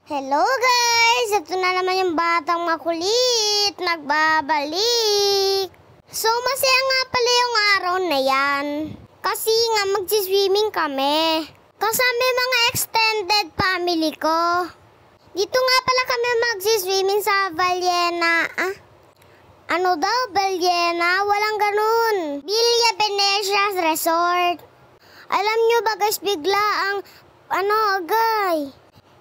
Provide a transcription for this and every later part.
Hello guys! Ito na naman yung batang makulit. Nagbabalik. So masaya nga pala yung araw na yan. Kasi nga magsiswimming kami. Kasama yung mga extended family ko. Dito nga pala kami magsiswimming sa Ballena. Ano daw? Ballena? Walang ganun. Villa Venecia Resort. Alam nyo ba guys, bigla ang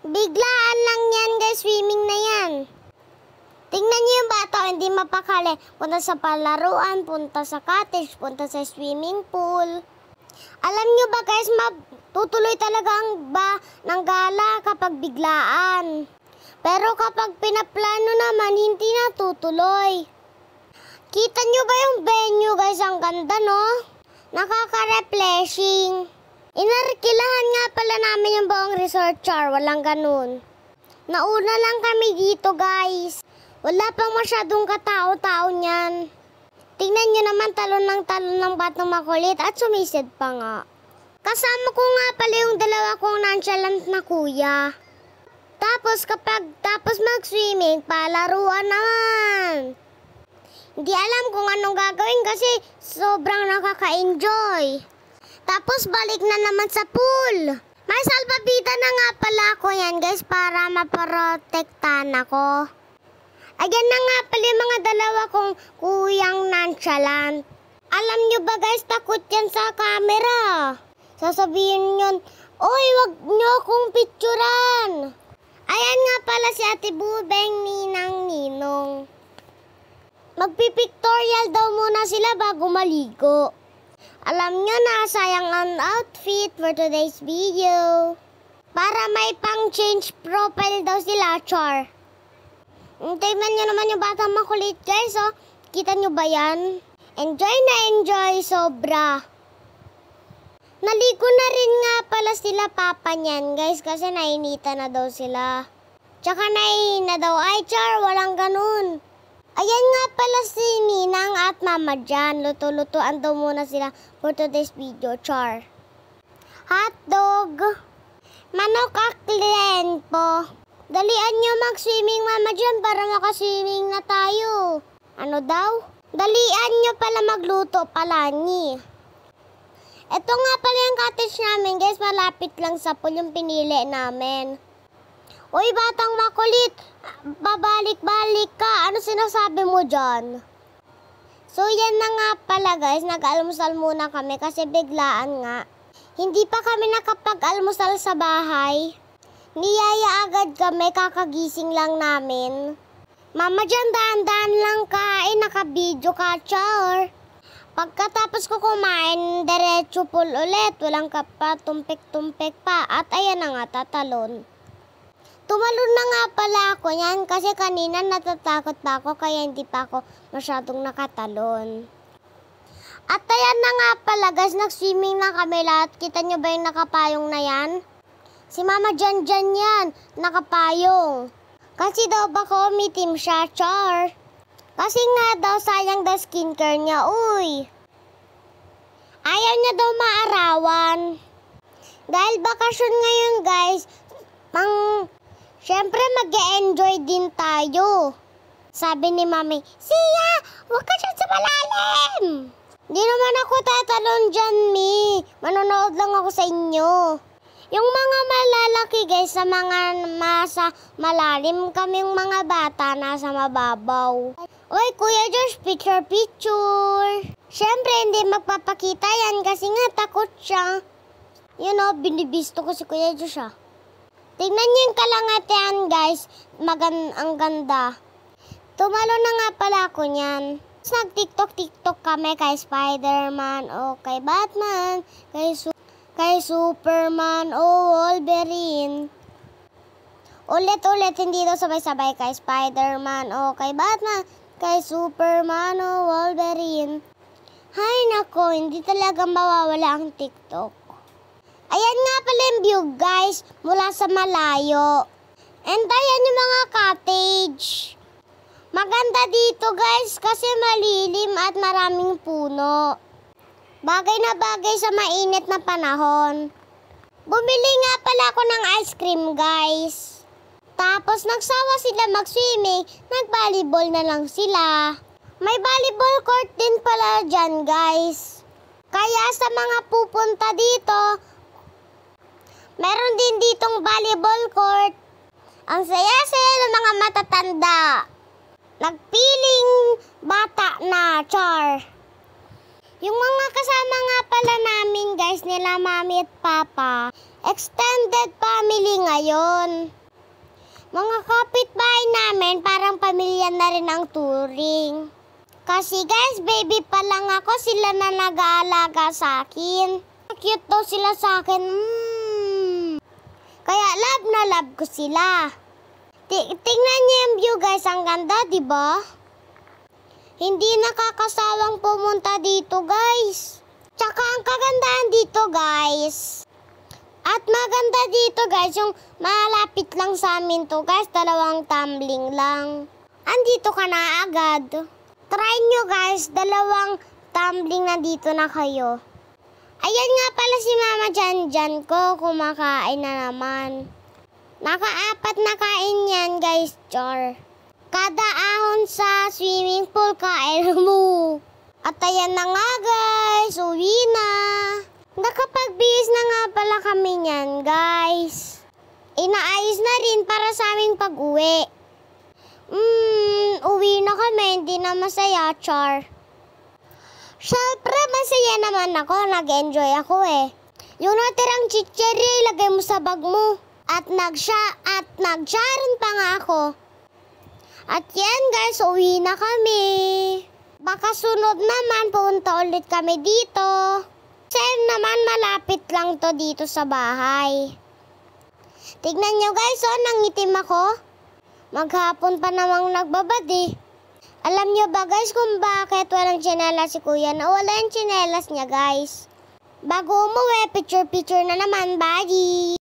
biglaan lang yan guys, swimming na yan. Tingnan nyo yung bata, hindi mapakali. Punta sa palaruan, punta sa cottage, punta sa swimming pool. Alam nyo ba guys, tutuloy talaga ng gala kapag biglaan. Pero kapag pinaplano naman, hindi na tutuloy. Kita nyo ba yung venue guys, ang ganda no? Nakaka-refreshing. Inarkilahan nga pala namin yung buong resort, char. Walang ganun. Nauna lang kami dito, guys. Wala pang masyadong katao-tao niyan. Tingnan nyo naman, talon ng batang makulit at sumisid pa nga. Kasama ko nga pala yung dalawa kong nonchalant na kuya. Tapos mag-swimming, palaruan naman. Hindi alam kung anong gagawin kasi sobrang nakaka-enjoy. Tapos balik na naman sa pool. May salbabida na nga pala ako yan guys para maprotektahan ako. Ayan na nga pala yung mga dalawa kong kuyang nonchalant. Alam nyo ba guys, takot yan sa camera. Sasabihin yun, oy wag nyo akong picturean. Ayan nga pala si Ate Bubeng, Ninang, Ninong. Magpipictorial daw muna sila bago maligo. Alam nyo na, sayang ang outfit for today's video. Para may pang-change profile daw sila, char. Tingnan nyo naman yung batang makulit, guys, oh. Kita nyo ba yan? Enjoy na enjoy, sobra. Naligo na rin nga pala sila papa niyan, guys, kasi nainita na daw sila. Tsaka naihina daw, ay, char, walang ganun. Ayan nga pala si Ninang at Mama dyan. Luto-lutoan daw muna sila for today's video, char. Hotdog. Manok aklen po. Dalian nyo mag-swimming, Mama dyan, para makaswimming na tayo. Ano daw? Dalian nyo pala magluto pala ni. Ito nga pala yung cottage namin, guys. Malapit lang sa pool yung pinili namin. Uy, batang makulit, babalik-balik ka. Ano sinasabi mo dyan? So, yan na nga pala guys. Nag-almusal muna kami kasi biglaan nga. Hindi pa kami nakapag-almusal sa bahay. Niyaya agad kami, kakagising lang namin. Mama dyan, daan-daan lang kain, naka-video ka, char. Pagkatapos ko kumain, diretso pool ulit. Walang kapa, tumpik-tumpik pa. At ayan na nga, tatalon. Tumalon na nga pala ako yan kasi kanina natatakot pa ako kaya hindi pa ako masyadong nakatalon. At ayan na nga pala guys, nag-swimming na kami lahat. Kita nyo ba yung nakapayong na yan? Si Mama Jan yan, nakapayong. Kasi daw baka umitim siya, char. Kasi nga daw sayang daw skincare niya, uy. Ayaw niya daw maarawan. Dahil bakasyon ngayon guys, Siyempre, mag-e-enjoy din tayo. Sabi ni Mami, Siya, huwag ka dyan sa malalim. Di naman ako tatalon dyan, Mi. Manonood lang ako sa inyo. Yung mga malalaki, guys, sa mga nasa malalim, kaming mga bata nasa mababaw. Oy, Kuya Josh, picture. Siyempre, hindi magpapakita yan kasi nga takot siya. You know, binibisto ko si Kuya Josh, Tingnan niyo yung kalangatan, guys. Ang ganda. Tumalo na nga pala ako niyan. Nag-TikTok kami kay Spider-Man o kay Batman, kay Superman o Wolverine. Ulit, hindi daw sabay-sabay kay Spider-Man o kay Batman, kay Superman o Wolverine. Hay nako, hindi talaga mawawala ang TikTok. Ayan nga pala yung view guys, mula sa malayo. And ayan yung mga cottage. Maganda dito guys kasi malilim at maraming puno. Bagay na bagay sa mainit na panahon. Bumili nga pala ako ng ice cream guys. Tapos nagsawa sila mag-swimming, nag-volleyball na lang sila. May volleyball court din pala dyan, guys. Kaya sa mga pupunta dito, meron din ditong volleyball court. Ang saya-saya ng mga matatanda. Nagpiling bata na, char. Yung mga kasama nga pala namin, guys, nila mami at papa, extended family ngayon. Mga kapitbahay namin, parang pamilya na rin ang turing. Kasi guys, baby pa lang ako, sila na nag-aalaga sa akin. Cute daw sila sa akin. Kaya love na love ko sila. Tingnan niyo yung view, guys, ang ganda, di ba? Hindi nakakasawang pumunta dito, guys. Tsaka ang kagandahan dito, guys. At maganda dito, guys, yung malapit lang sa amin to, guys. 2 tumbling lang. Andito ka na agad. Try nyo, guys. 2 tumbling na dito na kayo. Ayan nga pala si Mama Janjan ko. Kumakain na naman. Naka-4 na kain yan, guys, char. Kada ahon sa swimming pool, kain mo. At ayan na nga, guys. Uwi na. Nakapagbihis na nga pala kami niyan, guys. Inaayos na rin para sa aming pag-uwi. Uwi na kami. Hindi na masaya, char. Syempre, masaya naman ako. Nag-enjoy ako eh. Yung natirang chichiri, lagay mo sa bag mo. At nag-sharon pa nga ako. At yan, guys, uwi na kami. Baka sunod naman, punta ulit kami dito. Kasi naman, malapit lang to dito sa bahay. Tignan nyo, guys, nangitim ako. Maghapon pa namang nagbabad eh. Alam nyo ba, guys, kung bakit walang tsinelas si kuya? Nawala yung tsinelas niya, guys. Bago umuwi, picture-picture na naman. Bye!